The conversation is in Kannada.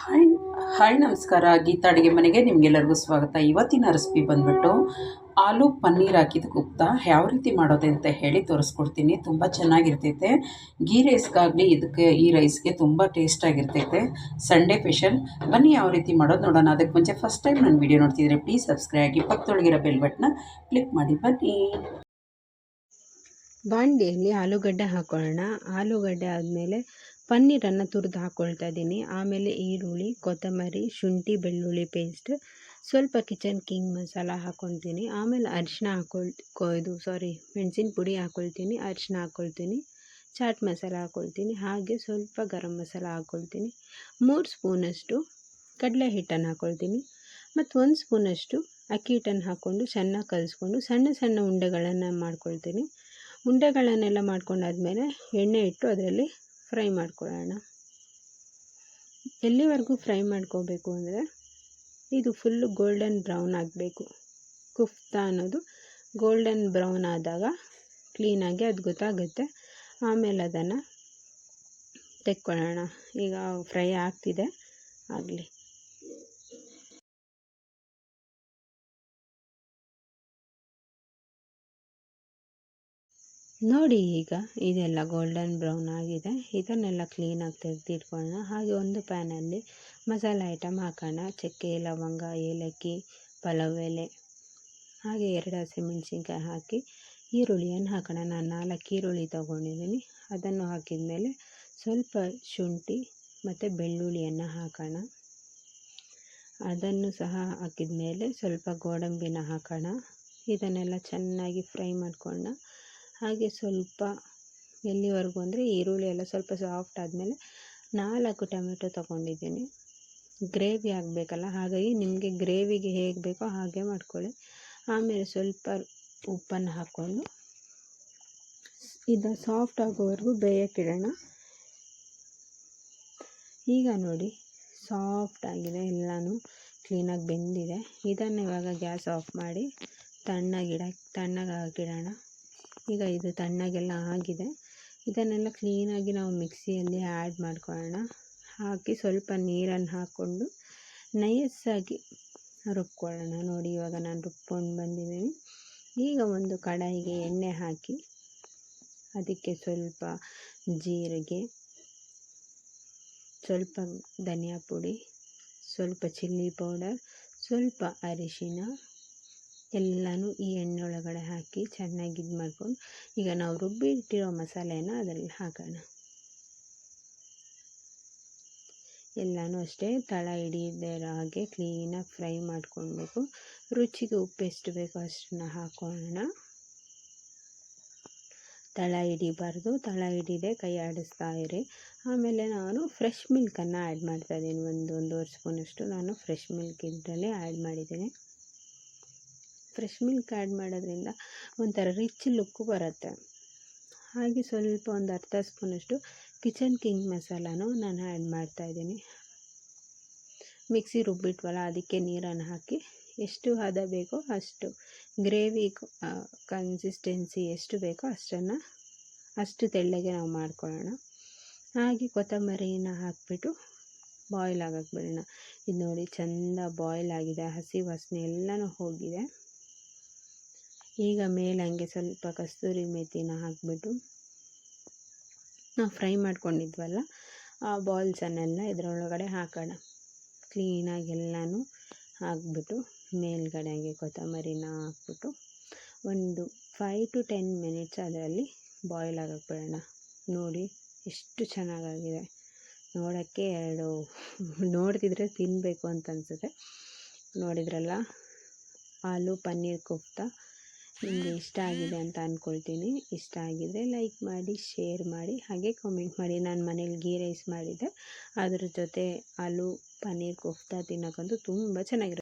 ಹಾಯ್ ಹಾಯ್ ನಮಸ್ಕಾರ. ಗೀತಾ ಅಡುಗೆ ಮನೆಗೆ ನಿಮಗೆಲ್ಲರಿಗೂ ಸ್ವಾಗತ. ಇವತ್ತಿನ ರೆಸಿಪಿ ಬಂದ್ಬಿಟ್ಟು ಆಲೂ ಪನ್ನೀರ್ ಹಾಕಿದ ಕುಫ್ತಾ ಯಾವ ರೀತಿ ಮಾಡೋದು ಅಂತ ಹೇಳಿ ತೋರಿಸ್ಕೊಡ್ತೀನಿ. ತುಂಬ ಚೆನ್ನಾಗಿರ್ತೈತೆ. ಗೀ ರೈಸ್ಗಾಗಲಿ ಈ ರೈಸ್ಗೆ ತುಂಬ ಟೇಸ್ಟಾಗಿರ್ತೈತೆ. Sunday special. ಬನ್ನಿ ಯಾವ ರೀತಿ ಮಾಡೋದು ನೋಡೋಣ. ಅದಕ್ಕೆ ಮುಂಚೆ ಫಸ್ಟ್ ಟೈಮ್ ನನ್ನ ವೀಡಿಯೋ ನೋಡ್ತಿದ್ರೆ ಪ್ಲೀಸ್ ಸಬ್ಸ್ಕ್ರೈಬ್ ಆಗಿ, ಪಕ್ಕದೊಳಗಿರೋ ಬೆಲ್ ಬಟನ್ನ ಕ್ಲಿಕ್ ಮಾಡಿ. ಬನ್ನಿ. ಬಾಣಲಿಯಲ್ಲಿ ಆಲೂಗಡ್ಡೆ ಹಾಕೊಳ್ಳೋಣ. ಆಲೂಗಡ್ಡೆ ಆದಮೇಲೆ ಪನ್ನೀರನ್ನು ತುರಿದು ಹಾಕ್ಕೊಳ್ತಾ ಇದ್ದೀನಿ. ಆಮೇಲೆ ಈರುಳ್ಳಿ, ಕೊತ್ತಂಬರಿ, ಶುಂಠಿ ಬೆಳ್ಳುಳ್ಳಿ ಪೇಸ್ಟ್, ಸ್ವಲ್ಪ ಕಿಚನ್ ಕಿಂಗ್ ಮಸಾಲ ಹಾಕ್ಕೊಳ್ತೀನಿ. ಆಮೇಲೆ ಅರಿಶಿನ ಮೆಣಸಿನ ಪುಡಿ ಹಾಕ್ಕೊಳ್ತೀನಿ, ಅರಿಶಿನ ಹಾಕ್ಕೊಳ್ತೀನಿ, ಚಾಟ್ ಮಸಾಲ ಹಾಕ್ಕೊಳ್ತೀನಿ, ಹಾಗೆ ಸ್ವಲ್ಪ ಗರಂ ಮಸಾಲ ಹಾಕ್ಕೊಳ್ತೀನಿ. 3 ಸ್ಪೂನಷ್ಟು ಕಡಲೆ ಹಿಟ್ಟನ್ನು ಹಾಕ್ಕೊಳ್ತೀನಿ ಮತ್ತು 1 ಸ್ಪೂನಷ್ಟು ಅಕ್ಕಿ ಹಿಟ್ಟನ್ನು ಹಾಕ್ಕೊಂಡು ಚೆನ್ನಾಗಿ ಕಲಿಸ್ಕೊಂಡು ಸಣ್ಣ ಸಣ್ಣ ಉಂಡೆಗಳನ್ನು ಮಾಡ್ಕೊಳ್ತೀನಿ. ಉಂಡೆಗಳನ್ನೆಲ್ಲ ಮಾಡ್ಕೊಂಡಾದ್ಮೇಲೆ ಎಣ್ಣೆ ಇಟ್ಟು ಅದರಲ್ಲಿ ಫ್ರೈ ಮಾಡ್ಕೊಳ್ಳೋಣ. ಎಲ್ಲಿವರೆಗೂ ಫ್ರೈ ಮಾಡ್ಕೋಬೇಕು ಅಂದರೆ ಇದು ಫುಲ್ಲು ಗೋಲ್ಡನ್ ಬ್ರೌನ್ ಆಗಬೇಕು. ಕುಫ್ತಾ ಅನ್ನೋದು ಗೋಲ್ಡನ್ ಬ್ರೌನ್ ಆದಾಗ ಕ್ಲೀನಾಗಿ ಅದು ಗೊತ್ತಾಗುತ್ತೆ. ಆಮೇಲೆ ಅದನ್ನು ತೆಕ್ಕೊಳ್ಳೋಣ. ಈಗ ಫ್ರೈ ಆಗ್ತಿದೆ, ಆಗಲಿ. ನೋಡಿ, ಈಗ ಇದೆಲ್ಲ ಗೋಲ್ಡನ್ ಬ್ರೌನ್ ಆಗಿದೆ. ಇದನ್ನೆಲ್ಲ ಕ್ಲೀನಾಗಿ ತೆಗೆದಿಟ್ಕೊಳ್ಳೋಣ. ಹಾಗೆ ಒಂದು ಪ್ಯಾನಲ್ಲಿ ಮಸಾಲೆ ಐಟಮ್ ಹಾಕೋಣ. ಚಕ್ಕೆ, ಲವಂಗ, ಏಲಕ್ಕಿ, ಪಲಾವ್ ಎಲೆ, ಹಾಗೆ 2 ಹಸಿಮೆಣಸಿನ್ಕಾಯಿ ಹಾಕಿ ಈರುಳ್ಳಿಯನ್ನು ಹಾಕೋಣ. ನಾನು 4 ಈರುಳ್ಳಿ ತೊಗೊಂಡಿದ್ದೀನಿ. ಅದನ್ನು ಹಾಕಿದ ಮೇಲೆ ಸ್ವಲ್ಪ ಶುಂಠಿ ಮತ್ತು ಬೆಳ್ಳುಳ್ಳಿಯನ್ನು ಹಾಕೋಣ. ಅದನ್ನು ಸಹ ಹಾಕಿದ ಮೇಲೆ ಸ್ವಲ್ಪ ಗೋಡಂಬಿನ ಹಾಕೋಣ. ಇದನ್ನೆಲ್ಲ ಚೆನ್ನಾಗಿ ಫ್ರೈ ಮಾಡ್ಕೊಳ್ಳೋಣ. ಹಾಗೆ ಸ್ವಲ್ಪ ಎಲ್ಲಿವರೆಗೂ ಅಂದರೆ ಈರುಳ್ಳಿ ಎಲ್ಲ ಸ್ವಲ್ಪ ಸಾಫ್ಟ್ ಆದಮೇಲೆ 4 ಟೊಮೆಟೊ ತೊಗೊಂಡಿದ್ದೀನಿ. ಗ್ರೇವಿ ಆಗಬೇಕಲ್ಲ, ಹಾಗಾಗಿ ನಿಮಗೆ ಗ್ರೇವಿಗೆ ಹೇಗೆ ಬೇಕೋ ಹಾಗೆ ಮಾಡ್ಕೊಳ್ಳಿ. ಆಮೇಲೆ ಸ್ವಲ್ಪ ಉಪ್ಪನ್ನು ಹಾಕ್ಕೊಂಡು ಇದು ಸಾಫ್ಟ್ ಆಗೋವರೆಗೂ ಬೇಯಕ್ಕಿಡೋಣ. ಈಗ ನೋಡಿ, ಸಾಫ್ಟ್ ಆಗಿದೆ, ಎಲ್ಲನೂ ಕ್ಲೀನಾಗಿ ಬೆಂದಿದೆ. ಇದನ್ನು ಇವಾಗ ಗ್ಯಾಸ್ ಆಫ್ ಮಾಡಿ ತಣ್ಣಗಾಗಿಡೋಣ. ಈಗ ಇದು ತಣ್ಣಗೆಲ್ಲ ಆಗಿದೆ. ಇದನ್ನೆಲ್ಲ ಕ್ಲೀನಾಗಿ ನಾವು ಮಿಕ್ಸಿಯಲ್ಲಿ ಆ್ಯಡ್ ಮಾಡ್ಕೊಳ್ಳೋಣ. ಹಾಕಿ ಸ್ವಲ್ಪ ನೀರನ್ನು ಹಾಕ್ಕೊಂಡು ನೈಸಾಗಿ ರುಬ್ಕೊಳ್ಳೋಣ. ನೋಡಿ, ಇವಾಗ ನಾನು ರುಬ್ಕೊಂಡು ಬಂದಿದ್ದೀನಿ. ಈಗ ಒಂದು ಕಡಾಯಿಗೆ ಎಣ್ಣೆ ಹಾಕಿ ಅದಕ್ಕೆ ಸ್ವಲ್ಪ ಜೀರಿಗೆ, ಸ್ವಲ್ಪ ಧನಿಯಾ ಪುಡಿ, ಸ್ವಲ್ಪ ಚಿಲ್ಲಿ ಪೌಡರ್, ಸ್ವಲ್ಪ ಅರಿಶಿನ ಎಲ್ಲನೂ ಈ ಎಣ್ಣೆ ಒಳಗಡೆ ಹಾಕಿ ಚೆನ್ನಾಗಿ ಇದು ಮಾಡ್ಕೊಂಡು ಈಗ ನಾವು ರುಬ್ಬಿಟ್ಟಿರೋ ಮಸಾಲೆಯನ್ನು ಅದರಲ್ಲಿ ಹಾಕೋಣ. ಎಲ್ಲನೂ ಅಷ್ಟೇ ತಳ ಹಿಡಿಯದೇ ಇರೋ ಹಾಗೆ ಕ್ಲೀನಾಗಿ ಫ್ರೈ ಮಾಡ್ಕೊಳ್ಬೇಕು. ರುಚಿಗೆ ಉಪ್ಪು ಎಷ್ಟು ಬೇಕೋ ಅಷ್ಟನ್ನು ಹಾಕೋಣ. ತಳ ಹಿಡಿಬಾರ್ದು, ತಳ ಹಿಡಿದೆ ಕೈ ಆಡಿಸ್ತಾ ಇರಿ. ಆಮೇಲೆ ನಾನು ಫ್ರೆಶ್ ಮಿಲ್ಕನ್ನು ಆ್ಯಡ್ ಮಾಡ್ತಾಯಿದ್ದೀನಿ. ಒಂದೂವರೆ ಸ್ಪೂನಷ್ಟು ನಾನು ಫ್ರೆಶ್ ಮಿಲ್ಕ್ ಇದರಲ್ಲಿ ಆ್ಯಡ್ ಮಾಡಿದ್ದೀನಿ. ಫ್ರೆಶ್ ಮಿಲ್ಕ್ ಆ್ಯಡ್ ಮಾಡೋದ್ರಿಂದ ಒಂಥರ ರಿಚ್ ಲುಕ್ಕು ಬರುತ್ತೆ. ಹಾಗೆ ಸ್ವಲ್ಪ ಒಂದು ಅರ್ಧ ಸ್ಪೂನಷ್ಟು ಕಿಚನ್ ಕಿಂಗ್ ಮಸಾಲನೂ ನಾನು ಆ್ಯಡ್ ಮಾಡ್ತಾಯಿದ್ದೀನಿ. ಮಿಕ್ಸಿ ರುಬ್ಬಿಟ್ವಲ್ಲ, ಅದಕ್ಕೆ ನೀರನ್ನು ಹಾಕಿ ಎಷ್ಟು ಹದ ಬೇಕೋ ಅಷ್ಟು ಗ್ರೇವಿ ಕನ್ಸಿಸ್ಟೆನ್ಸಿ ಎಷ್ಟು ಬೇಕೋ ಅಷ್ಟು ತೆಳ್ಳಗೆ ನಾವು ಮಾಡ್ಕೊಳ್ಳೋಣ. ಹಾಗೆ ಕೊತ್ತಂಬರಿನ ಹಾಕಿಬಿಟ್ಟು ಬಾಯ್ಲ್ ಆಗಕ್ಕೆ ಬಿಡೋಣ. ಇದು ನೋಡಿ, ಚೆಂದ ಬಾಯ್ಲ್ ಆಗಿದೆ, ಹಸಿ ವಾಸನೆ ಎಲ್ಲನೂ ಹೋಗಿದೆ. ಈಗ ಮೇಲೆ ಹಂಗೆ ಸ್ವಲ್ಪ ಕಸ್ತೂರಿ ಮೇಥಿನ ಹಾಕಿಬಿಟ್ಟು ನಾವು ಫ್ರೈ ಮಾಡ್ಕೊಂಡಿದ್ವಲ್ಲ ಆ ಬಾಲ್ಸನ್ನೆಲ್ಲ ಇದರೊಳಗಡೆ ಹಾಕೋಣ. ಕ್ಲೀನಾಗಿ ಎಲ್ಲನೂ ಹಾಕ್ಬಿಟ್ಟು ಮೇಲ್ಗಡೆ ಹಂಗೆ ಕೊತ್ತಂಬರಿನ ಹಾಕ್ಬಿಟ್ಟು ಒಂದು 5 to 10 ಮಿನಿಟ್ಸ್ ಅದರಲ್ಲಿ ಬಾಯ್ಲ್ ಆಗಕ್ಕೆ ಬಿಡೋಣ. ನೋಡಿ ಎಷ್ಟು ಚೆನ್ನಾಗಾಗಿದೆ. ನೋಡೋಕ್ಕೆ ನೋಡ್ತಿದ್ರೆ ತಿನ್ನಬೇಕು ಅಂತ ಅನಿಸುತ್ತೆ. ನೋಡಿದ್ರಲ್ಲ, ಆಲೂ ಪನ್ನೀರ್ ಕುಫ್ತಾ ನಿಮಗೆ ಇಷ್ಟ ಆಗಿದೆ ಅಂತ ಅಂದ್ಕೊಳ್ತೀನಿ. ಇಷ್ಟ ಆಗಿದರೆ ಲೈಕ್ ಮಾಡಿ, ಶೇರ್ ಮಾಡಿ, ಹಾಗೆ ಕಾಮೆಂಟ್ ಮಾಡಿ. ನಾನು ಮನೇಲಿ ಗೀ ರೈಸ್ ಮಾಡಿದ್ದೆ, ಅದ್ರ ಜೊತೆ ಆಲೂ ಪನ್ನೀರ್ ಕುಫ್ತಾ ತಿನ್ನೋಕ್ಕಂತೂ ತುಂಬ ಚೆನ್ನಾಗಿರುತ್ತೆ.